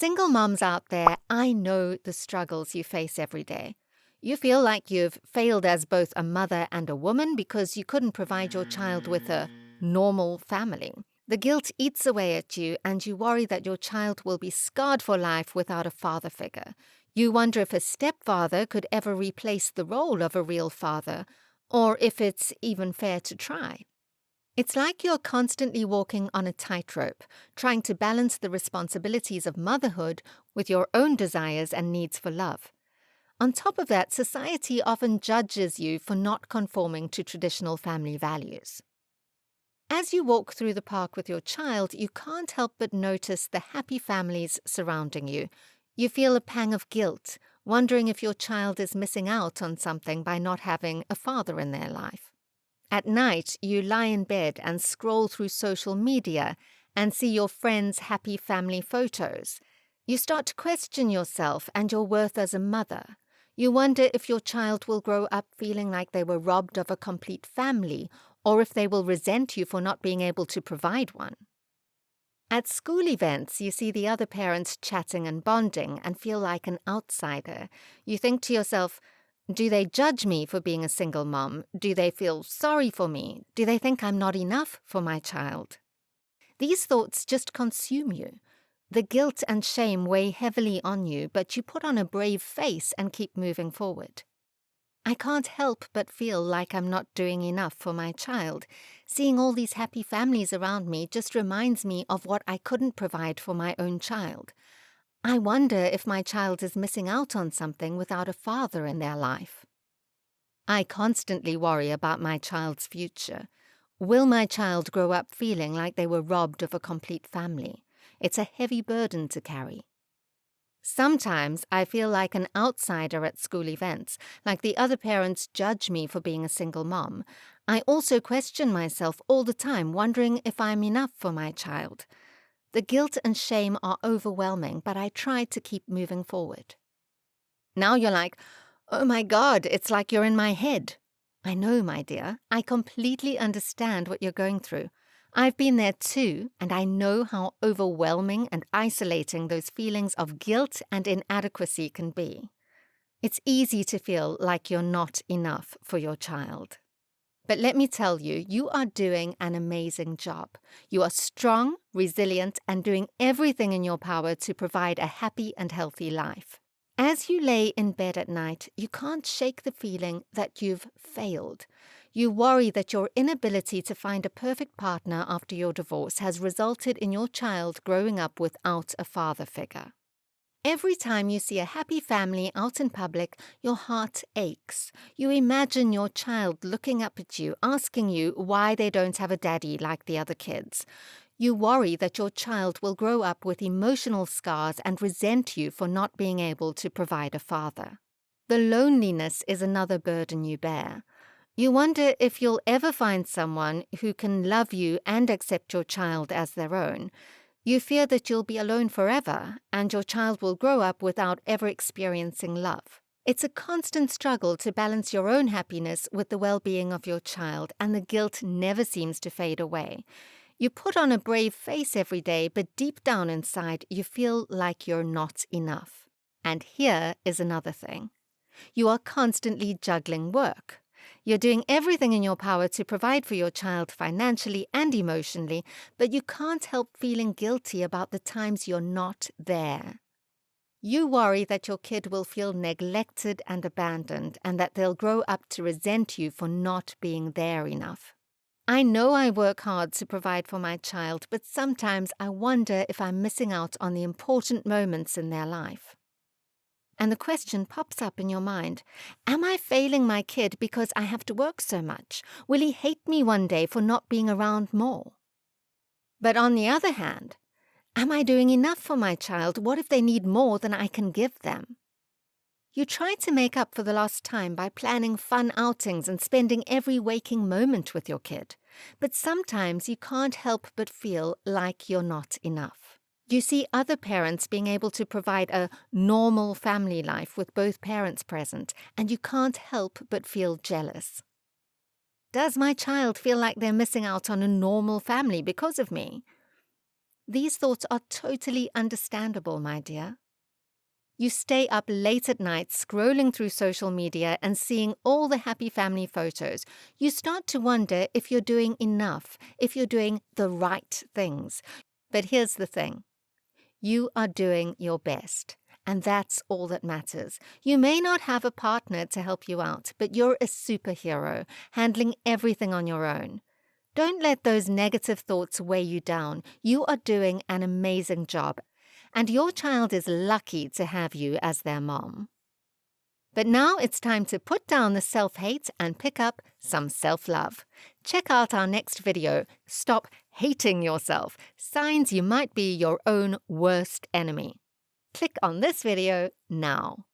Single moms out there, I know the struggles you face every day. You feel like you've failed as both a mother and a woman because you couldn't provide your child with a normal family. The guilt eats away at you, and you worry that your child will be scarred for life without a father figure. You wonder if a stepfather could ever replace the role of a real father, or if it's even fair to try. It's like you're constantly walking on a tightrope, trying to balance the responsibilities of motherhood with your own desires and needs for love. On top of that, society often judges you for not conforming to traditional family values. As you walk through the park with your child, you can't help but notice the happy families surrounding you. You feel a pang of guilt, wondering if your child is missing out on something by not having a father in their life. At night, you lie in bed and scroll through social media and see your friends' happy family photos. You start to question yourself and your worth as a mother. You wonder if your child will grow up feeling like they were robbed of a complete family, or if they will resent you for not being able to provide one. At school events, you see the other parents chatting and bonding and feel like an outsider. You think to yourself, do they judge me for being a single mom? Do they feel sorry for me? Do they think I'm not enough for my child? These thoughts just consume you. The guilt and shame weigh heavily on you, but you put on a brave face and keep moving forward. I can't help but feel like I'm not doing enough for my child. Seeing all these happy families around me just reminds me of what I couldn't provide for my own child. I wonder if my child is missing out on something without a father in their life. I constantly worry about my child's future. Will my child grow up feeling like they were robbed of a complete family? It's a heavy burden to carry. Sometimes I feel like an outsider at school events, like the other parents judge me for being a single mom. I also question myself all the time, wondering if I'm enough for my child. The guilt and shame are overwhelming, but I try to keep moving forward. Now you're like, oh my God, it's like you're in my head. I know, my dear. I completely understand what you're going through. I've been there too, and I know how overwhelming and isolating those feelings of guilt and inadequacy can be. It's easy to feel like you're not enough for your child. But let me tell you, you are doing an amazing job. You are strong, resilient, and doing everything in your power to provide a happy and healthy life. As you lay in bed at night, you can't shake the feeling that you've failed. You worry that your inability to find a perfect partner after your divorce has resulted in your child growing up without a father figure. Every time you see a happy family out in public, your heart aches. You imagine your child looking up at you, asking you why they don't have a daddy like the other kids. You worry that your child will grow up with emotional scars and resent you for not being able to provide a father. The loneliness is another burden you bear. You wonder if you'll ever find someone who can love you and accept your child as their own. You fear that you'll be alone forever, and your child will grow up without ever experiencing love. It's a constant struggle to balance your own happiness with the well-being of your child, and the guilt never seems to fade away. You put on a brave face every day, but deep down inside, you feel like you're not enough. And here is another thing. You are constantly juggling work. You're doing everything in your power to provide for your child financially and emotionally, but you can't help feeling guilty about the times you're not there. You worry that your kid will feel neglected and abandoned, and that they'll grow up to resent you for not being there enough. I know I work hard to provide for my child, but sometimes I wonder if I'm missing out on the important moments in their life. And the question pops up in your mind, am I failing my kid because I have to work so much? Will he hate me one day for not being around more? But on the other hand, am I doing enough for my child? What if they need more than I can give them? You try to make up for the lost time by planning fun outings and spending every waking moment with your kid. But sometimes you can't help but feel like you're not enough. You see other parents being able to provide a normal family life with both parents present, and you can't help but feel jealous. Does my child feel like they're missing out on a normal family because of me? These thoughts are totally understandable, my dear. You stay up late at night scrolling through social media and seeing all the happy family photos. You start to wonder if you're doing enough, if you're doing the right things. But here's the thing. You are doing your best, and that's all that matters. You may not have a partner to help you out, but you're a superhero, handling everything on your own. Don't let those negative thoughts weigh you down. You are doing an amazing job, and your child is lucky to have you as their mom. But now it's time to put down the self-hate and pick up some self-love. Check out our next video, Stop Hating Yourself, Signs You Might Be Your Own Worst Enemy. Click on this video now.